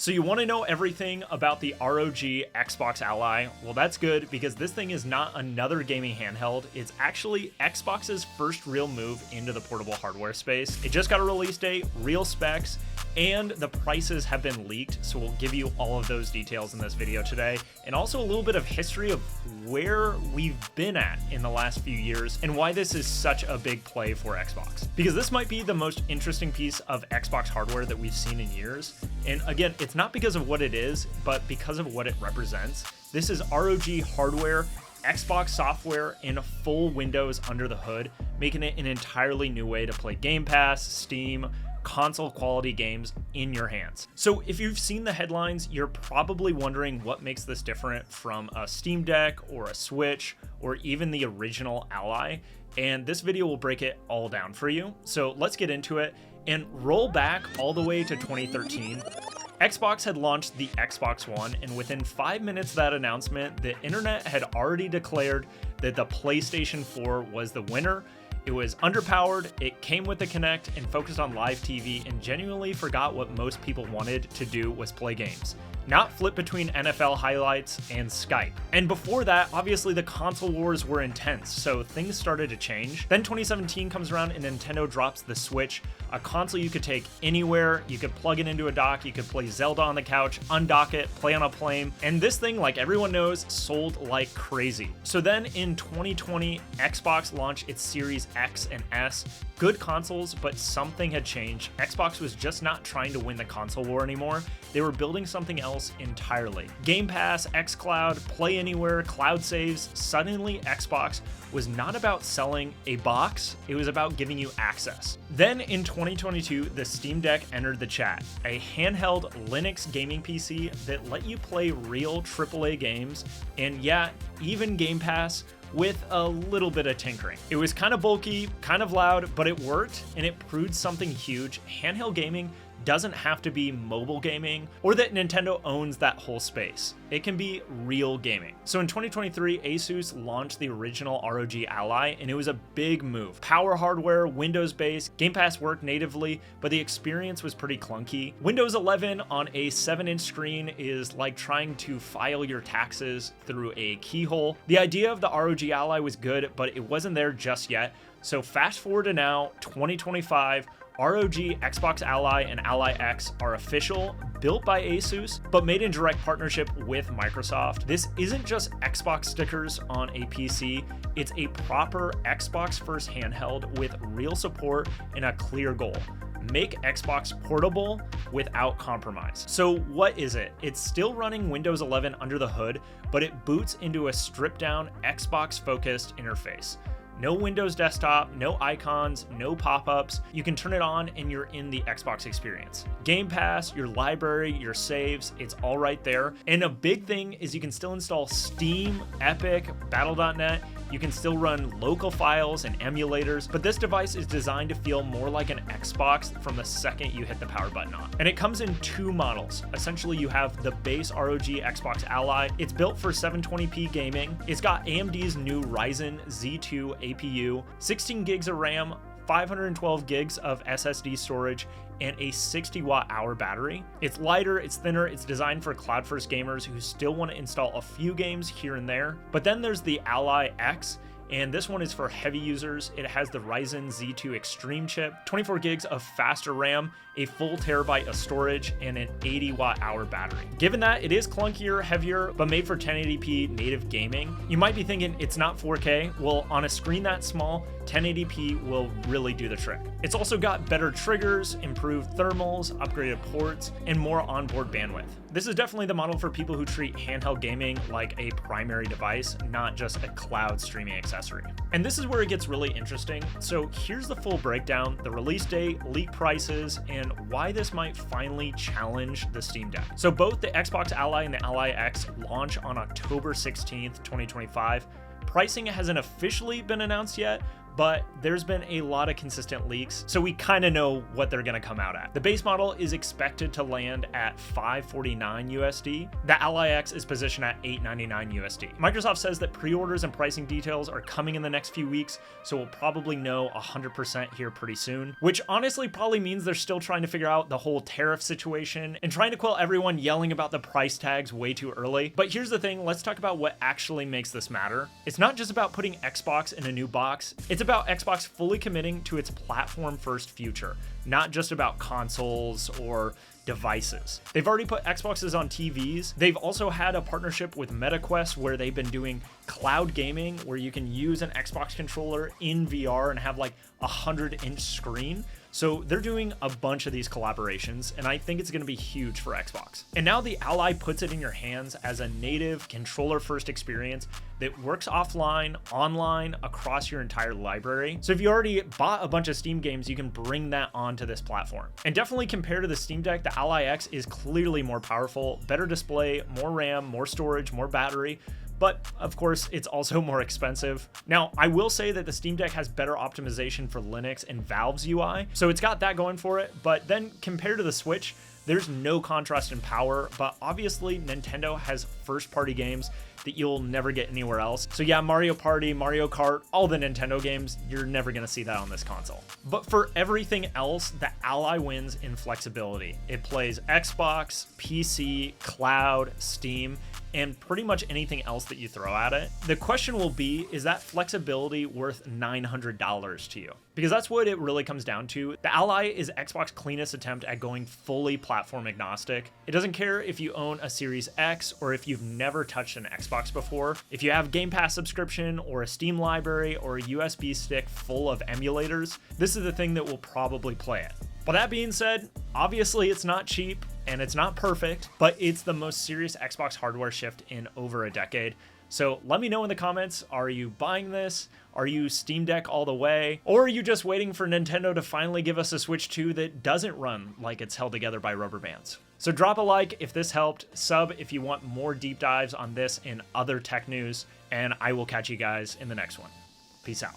So you want to know everything about the ROG Xbox Ally? Well, that's good because this thing is not another gaming handheld. It's actually Xbox's first real move into the portable hardware space. It just got a release date, real specs, and the prices have been leaked, so we'll give you all of those details in this video today, and also a little bit of history of where we've been at in the last few years and why this is such a big play for Xbox. Because this might be the most interesting piece of Xbox hardware that we've seen in years, and again, it's not because of what it is, but because of what it represents. This is ROG hardware, Xbox software, and full Windows under the hood, making it an entirely new way to play Game Pass, Steam, console quality games in your hands. So if you've seen the headlines, you're probably wondering what makes this different from a Steam Deck or a Switch or even the original Ally, and this video will break it all down for you. So let's get into it and roll back all the way to 2013. Xbox had launched the Xbox One, and within 5 minutes of that announcement, the internet had already declared that the PlayStation 4 was the winner. It was underpowered, it came with the Kinect, and focused on live TV, and genuinely forgot what most people wanted to do was play games, not flip between NFL highlights and Skype. And before that, obviously the console wars were intense, so things started to change. Then 2017 comes around and Nintendo drops the Switch, a console you could take anywhere, you could plug it into a dock, you could play Zelda on the couch, undock it, play on a plane, and this thing, like everyone knows, sold like crazy. So then in 2020, Xbox launched its Series X and S. Good consoles, but something had changed. Xbox was just not trying to win the console war anymore. They were building something else entirely. Game Pass, xCloud, Play Anywhere, cloud saves. Suddenly, Xbox was not about selling a box, it was about giving you access. Then in 2022, the Steam Deck entered the chat, a handheld Linux gaming PC that let you play real AAA games, and yeah, even Game Pass, with a little bit of tinkering. It was kind of bulky, kind of loud, but it worked, and it proved something huge. Handheld gaming doesn't have to be mobile gaming, or that Nintendo owns that whole space. It can be real gaming. So in 2023, Asus launched the original ROG Ally, and it was a big move. Power hardware, Windows-based, Game Pass worked natively, but the experience was pretty clunky. Windows 11 on a 7-inch screen is like trying to file your taxes through a keyhole. The idea of the ROG Ally was good, but it wasn't there just yet. So fast forward to now, 2025, ROG Xbox Ally and Ally X are official, built by Asus, but made in direct partnership with Microsoft. This isn't just Xbox stickers on a PC, it's a proper Xbox first handheld with real support and a clear goal: make Xbox portable without compromise. So what is it? It's still running Windows 11 under the hood, but it boots into a stripped down Xbox focused interface. No Windows desktop, no icons, no pop-ups. You can turn it on and you're in the Xbox experience. Game Pass, your library, your saves, it's all right there. And a big thing is you can still install Steam, Epic, Battle.net. You can still run local files and emulators, but this device is designed to feel more like an Xbox from the second you hit the power button on. And it comes in two models. Essentially, you have the base ROG Xbox Ally. It's built for 720p gaming. It's got AMD's new Ryzen Z2 APU, 16 gigs of RAM, 512 gigs of SSD storage, and a 60 watt-hour battery. It's lighter, it's thinner, it's designed for cloud-first gamers who still want to install a few games here and there. But then there's the Ally X, and this one is for heavy users. It has the Ryzen Z2 Extreme chip, 24 gigs of faster RAM, a full terabyte of storage, and an 80 watt-hour battery. Given that it is clunkier, heavier, but made for 1080p native gaming, you might be thinking it's not 4K. Well, on a screen that small, 1080p will really do the trick. It's also got better triggers, improved thermals, upgraded ports, and more onboard bandwidth. This is definitely the model for people who treat handheld gaming like a primary device, not just a cloud streaming accessory. And this is where it gets really interesting. So here's the full breakdown, the release date, leak prices, and why this might finally challenge the Steam Deck. So both the Xbox Ally and the Ally X launch on October 16th, 2025. Pricing hasn't officially been announced yet, but there's been a lot of consistent leaks, so we kind of know what they're going to come out at. The base model is expected to land at $549 USD. The Ally X is positioned at $899 USD. Microsoft says that pre-orders and pricing details are coming in the next few weeks, so we'll probably know 100% here pretty soon, which honestly probably means they're still trying to figure out the whole tariff situation and trying to quell everyone yelling about the price tags way too early. But here's the thing, let's talk about what actually makes this matter. It's not just about putting Xbox in a new box, it's about Xbox fully committing to its platform-first future, not just about consoles or devices. They've already put Xboxes on TVs. They've also had a partnership with MetaQuest where they've been doing cloud gaming where you can use an Xbox controller in VR and have like a 100-inch screen. So they're doing a bunch of these collaborations, and I think it's going to be huge for Xbox. And now the Ally puts it in your hands as a native controller-first experience that works offline, online, across your entire library. So if you already bought a bunch of Steam games, you can bring that onto this platform. And definitely compared to the Steam Deck, the Ally X is clearly more powerful, better display, more RAM, more storage, more battery. But of course, it's also more expensive. Now, I will say that the Steam Deck has better optimization for Linux and Valve's UI, so it's got that going for it. But then compared to the Switch, there's no contrast in power, but obviously Nintendo has first-party games that you'll never get anywhere else. So yeah, Mario Party, Mario Kart, all the Nintendo games, you're never gonna see that on this console. But for everything else, the Ally wins in flexibility. It plays Xbox, PC, cloud, Steam, and pretty much anything else that you throw at it. The question will be, is that flexibility worth $900 to you? Because that's what it really comes down to. The Ally is Xbox's cleanest attempt at going fully platform agnostic. It doesn't care if you own a Series X or if you've never touched an Xbox before. If you have Game Pass subscription or a Steam library or a USB stick full of emulators, this is the thing that will probably play it. But that being said, obviously it's not cheap and it's not perfect, but it's the most serious Xbox hardware shift in over a decade. So let me know in the comments, are you buying this? Are you Steam Deck all the way? Or are you just waiting for Nintendo to finally give us a Switch 2 that doesn't run like it's held together by rubber bands? So drop a like if this helped, sub if you want more deep dives on this and other tech news, and I will catch you guys in the next one. Peace out.